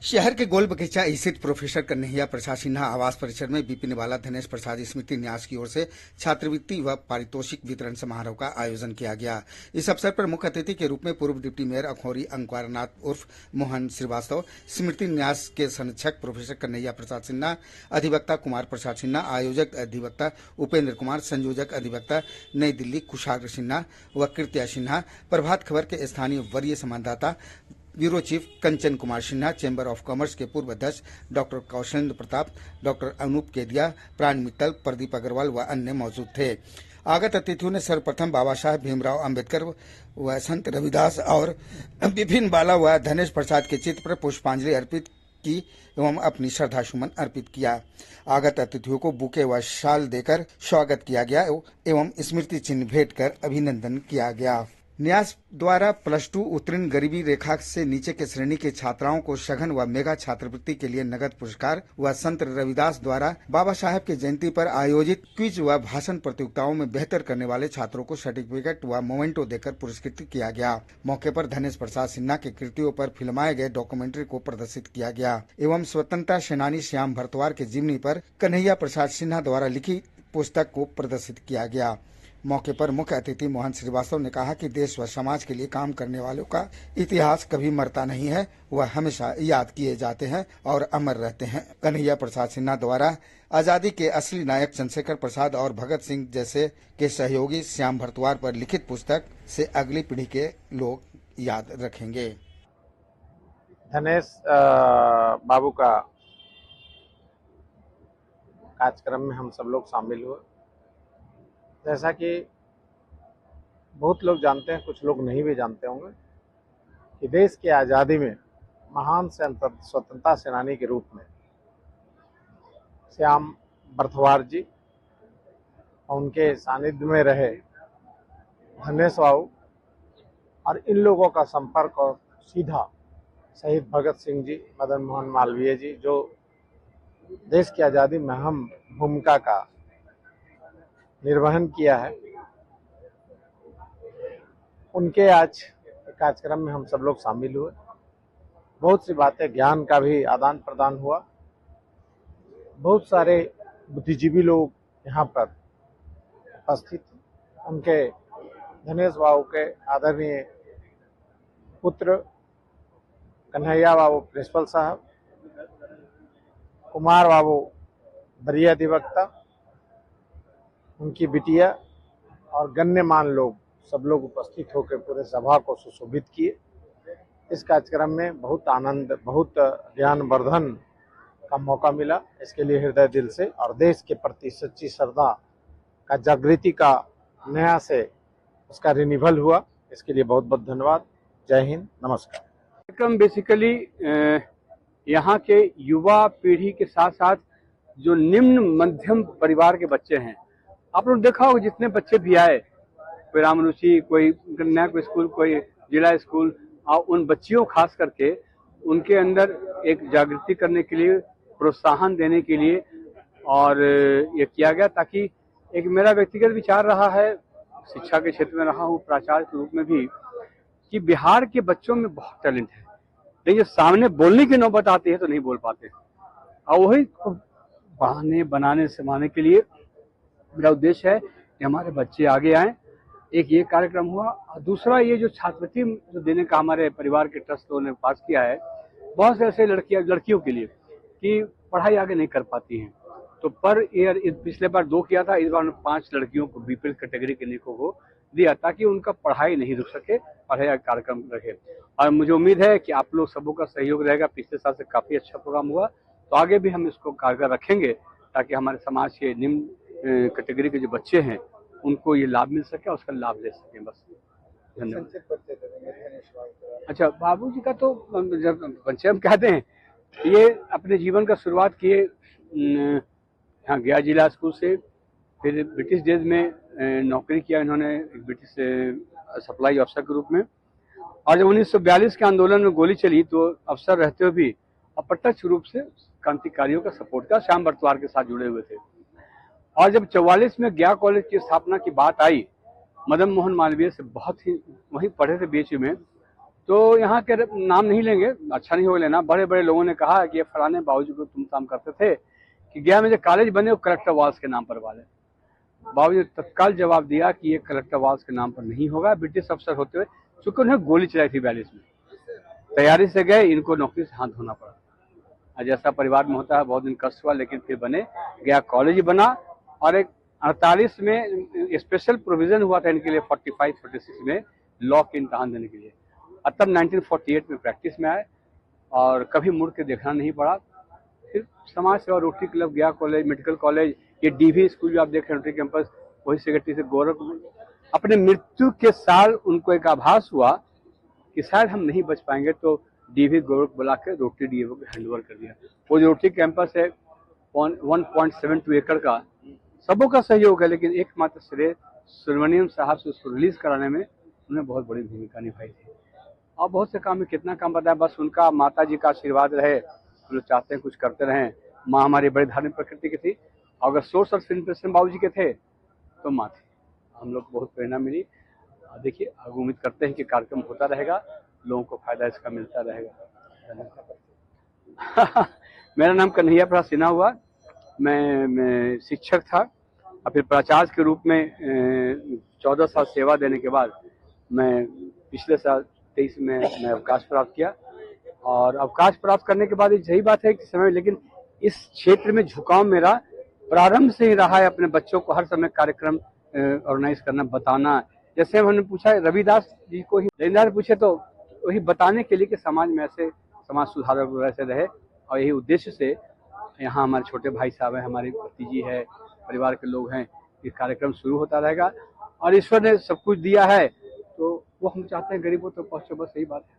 शहर के गोल बगीचा स्थित प्रोफेसर कन्हैया प्रसाद सिन्हा आवास परिसर में विपिन वाला धनेश प्रसाद स्मृति न्यास की ओर से छात्रवृत्ति व पारितोषिक वितरण समारोह का आयोजन किया गया। इस अवसर पर मुख्य अतिथि के रूप में पूर्व डिप्टी मेयर अखौरी अंकवारनाथ उर्फ मोहन श्रीवास्तव, स्मृति न्यास के संरक्षक प्रोफेसर कन्हैया प्रसाद सिन्हा, अधिवक्ता कुमार प्रसाद सिन्हा, आयोजक अधिवक्ता उपेंद्र कुमार, संयोजक अधिवक्ता नई दिल्ली कुशाग्र सिन्हा व कृत्या सिन्हा, प्रभात खबर के स्थानीय वरीय संवाददाता bureau chief Kanchan Kumar Sinha, chamber of commerce के पूर्व अध्यक्ष डॉक्टर कौशलेंद्र प्रताप, डॉक्टर अनूप केदिया, प्राण मित्तल, प्रदीप अग्रवाल व अन्य मौजूद थे। आगत अतिथियों ने सर्वप्रथम बाबा साहेब भीमराव अंबेडकर व संत रविदास और विपिन वाला व धनेश प्रसाद के चित्र पर पुष्पांजलि अर्पित की एवं अपनी श्रद्धा सुमन अर्पित किया। आगत अतिथियों को बुके व शाल देकर स्वागत किया गया एवं स्मृति चिन्ह भेंट कर अभिनंदन किया गया। न्यास द्वारा +2 उत्तीर्ण गरीबी रेखा से नीचे के श्रेणी के छात्राओं को सघन व मेगा छात्रवृत्ति के लिए नगद पुरस्कार व संत रविदास द्वारा बाबा साहेब की जयंती पर आयोजित क्विज व भाषण प्रतियोगिताओं में बेहतर करने वाले छात्रों को सर्टिफिकेट व मोमेंटो देकर पुरस्कृत किया गया। मौके पर धनेश प्रसाद सिन्हा के कृतियों पर फिल्माए गए डॉक्यूमेंट्री को प्रदर्शित किया गया एवं स्वतंत्रता सेनानी श्याम भरद्वाज के जीवनी पर कन्हैया प्रसाद सिन्हा द्वारा लिखी पुस्तक को प्रदर्शित किया गया। मौके पर मुख्य अतिथि मोहन श्रीवास्तव ने कहा कि देश व समाज के लिए काम करने वालों का इतिहास कभी मरता नहीं है, वह हमेशा याद किए जाते हैं और अमर रहते हैं। कन्हैया प्रसाद सिन्हा द्वारा आजादी के असली नायक चंद्रशेखर प्रसाद और भगत सिंह जैसे के सहयोगी श्याम भरद्वाज पर लिखित पुस्तक से अगली पीढ़ी के लोग याद रखेंगे। धनेश बाबू का कार्यक्रम में हम सब लोग शामिल हुए। जैसा कि बहुत लोग जानते हैं, कुछ लोग नहीं भी जानते होंगे कि देश की आज़ादी में महान स्वतंत्रता सेनानी के रूप में श्याम भरद्वाज जी और उनके सानिध्य में रहे धनेश बाबू और इन लोगों का संपर्क और सीधा शहीद भगत सिंह जी, मदन मोहन मालवीय जी, जो देश की आज़ादी में अहम भूमिका का निर्वहन किया है, उनके आज कार्यक्रम में हम सब लोग शामिल हुए। बहुत सी बातें, ज्ञान का भी आदान प्रदान हुआ। बहुत सारे बुद्धिजीवी लोग यहाँ पर उपस्थित। उनके धनेश बाबू के आदरणीय पुत्र कन्हैया बाबू प्रिंसिपल साहब, कुमार बाबू वरीय अधिवक्ता, उनकी बिटिया और गण्यमान लोग सब लोग उपस्थित होकर पूरे सभा को सुशोभित किए। इस कार्यक्रम में बहुत आनंद, बहुत ज्ञानवर्धन का मौका मिला। इसके लिए हृदय दिल से और देश के प्रति सच्ची श्रद्धा का जागृति का नया से उसका रिन्यूअल हुआ। इसके लिए बहुत बहुत धन्यवाद। जय हिंद, नमस्कार। कार्यक्रम बेसिकली यहाँ के युवा पीढ़ी के साथ साथ जो निम्न मध्यम परिवार के बच्चे हैं, आप लोग देखा होगा जितने बच्चे भी आए, कोई रामरुचि, कोई कन्या को स्कूल, कोई जिला स्कूल, और उन बच्चियों खास करके उनके अंदर एक जागृति करने के लिए, प्रोत्साहन देने के लिए और ये किया गया, ताकि एक मेरा व्यक्तिगत विचार रहा है, शिक्षा के क्षेत्र में रहा हूँ प्राचार्य के रूप में भी, कि बिहार के बच्चों में बहुत टैलेंट है, लेकिन जब सामने बोलने की नौबत आती है तो नहीं बोल पाते। और वही बढ़ाने, बनाने, समाने के लिए मेरा उद्देश्य है कि हमारे बच्चे आगे आएं। एक ये कार्यक्रम हुआ, और दूसरा ये जो छात्रवृत्ति जो देने का हमारे परिवार के ट्रस्ट ने पास किया है, बहुत से ऐसे लड़कियों के लिए कि पढ़ाई आगे नहीं कर पाती हैं, तो पर ईयर पिछले बार 2 किया था, इस बार 5 लड़कियों को बीपीएल कैटेगरी के निको को दिया, ताकि उनका पढ़ाई नहीं रुक सके, पढ़ाई का कार्यक्रम रहे। और मुझे उम्मीद है कि आप लोग सबों का सहयोग रहेगा। पिछले साल से काफी अच्छा प्रोग्राम हुआ, तो आगे भी हम इसको कारगर रखेंगे, ताकि हमारे समाज के निम्न कैटेगरी के जो बच्चे हैं उनको ये लाभ मिल सके, उसका लाभ ले सकें। बस धन्यवाद। अच्छा, बाबूजी का तो जब परिचय हम कहते हैं, ये अपने जीवन का शुरुआत किए यहाँ गया जिला स्कूल से, फिर ब्रिटिश डेज में नौकरी किया इन्होंने ब्रिटिश सप्लाई अफसर के रूप में, और जब 1942 के आंदोलन में गोली चली तो अफसर रहते हुए भी अप्रत्यक्ष रूप से क्रांतिकारियों का सपोर्ट किया, श्याम भरद्वाज के साथ जुड़े हुए थे। और जब 44 में गया कॉलेज की स्थापना की बात आई, मदन मोहन मालवीय से बहुत ही वहीं पढ़े थे बीएचयू में, तो यहाँ के नाम नहीं लेंगे, अच्छा नहीं होगा लेना। बड़े बड़े लोगों ने कहा कि ये फलाने बाबूजी को तुम काम करते थे कि गया में जो कॉलेज बने वो कलेक्टर वाल्स के नाम पर वाले। बाबूजी ने तत्काल जवाब दिया कि ये कलेक्टर वाल्स के नाम पर नहीं होगा। ब्रिटिश अफसर होते हुए चूंकि उन्हें गोली चलाई थी 42 में, तैयारी से गए, इनको नौकरी से हाथ धोना पड़ा। आज ऐसा परिवार में होता है, बहुत दिन कष्ट हुआ, लेकिन फिर बने। गया कॉलेज बना और एक 48 में स्पेशल प्रोविजन हुआ था इनके लिए 45-46 में लॉ के इम्तहान देने के लिए। और तब 1948 में प्रैक्टिस में आए और कभी मुड़ के देखना नहीं पड़ा। फिर समाज सेवा, रोटरी क्लब, गया कॉलेज, मेडिकल कॉलेज, ये डीवी स्कूल जो आप देख रहे हैं रोटरी कैंपस, वही सेक्रेटरी से गोरखपुर। अपने मृत्यु के साल उनको एक आभास हुआ कि शायद हम नहीं बच पाएंगे, तो डीवी गोरख बुला के रोटरी डीएवओ को हैंडओवर कर दिया। वो जो रोटरी कैंपस है 1.72 एकड़ का, सबों का सहयोग है, लेकिन एकमात्र श्रेय सुब्रमण्यम साहब से उसको रिलीज कराने में उन्होंने बहुत बड़ी भूमिका निभाई थी। और बहुत से काम में कितना काम बताया, बस उनका माता जी का आशीर्वाद रहे, हम लोग चाहते हैं कुछ करते रहें। माँ हमारी बड़ी धार्मिक प्रकृति की थी, अगर सोर्स ऑफ इंस्पिरेशन बाबू जी के थे तो माँ थी। हम लोग को बहुत प्रेरणा मिली। देखिए, उम्मीद करते हैं कि कार्यक्रम होता रहेगा, लोगों को फायदा इसका मिलता रहेगा। मेरा नाम कन्हैया प्रसाद सिन्हा हुआ। मैं शिक्षक था और फिर प्राचार्य के रूप में 14 साल सेवा देने के बाद मैं पिछले साल 23 में मैं अवकाश प्राप्त किया। और अवकाश प्राप्त करने के बाद यही बात है कि समय, लेकिन इस क्षेत्र में झुकाव मेरा प्रारंभ से ही रहा है। अपने बच्चों को हर समय कार्यक्रम ऑर्गेनाइज करना, बताना। जैसे हमने पूछा रविदास जी को ही लेनदार पूछे, तो वही बताने के लिए कि समाज में ऐसे समाज सुधारक ऐसे रहे। और यही उद्देश्य से यहाँ हमारे छोटे भाई साहब हैं, हमारी भतीजी है, परिवार के लोग हैं, ये कार्यक्रम शुरू होता रहेगा। और ईश्वर ने सब कुछ दिया है तो वो हम चाहते हैं गरीबों तक पहुँचे, बस यही बात है।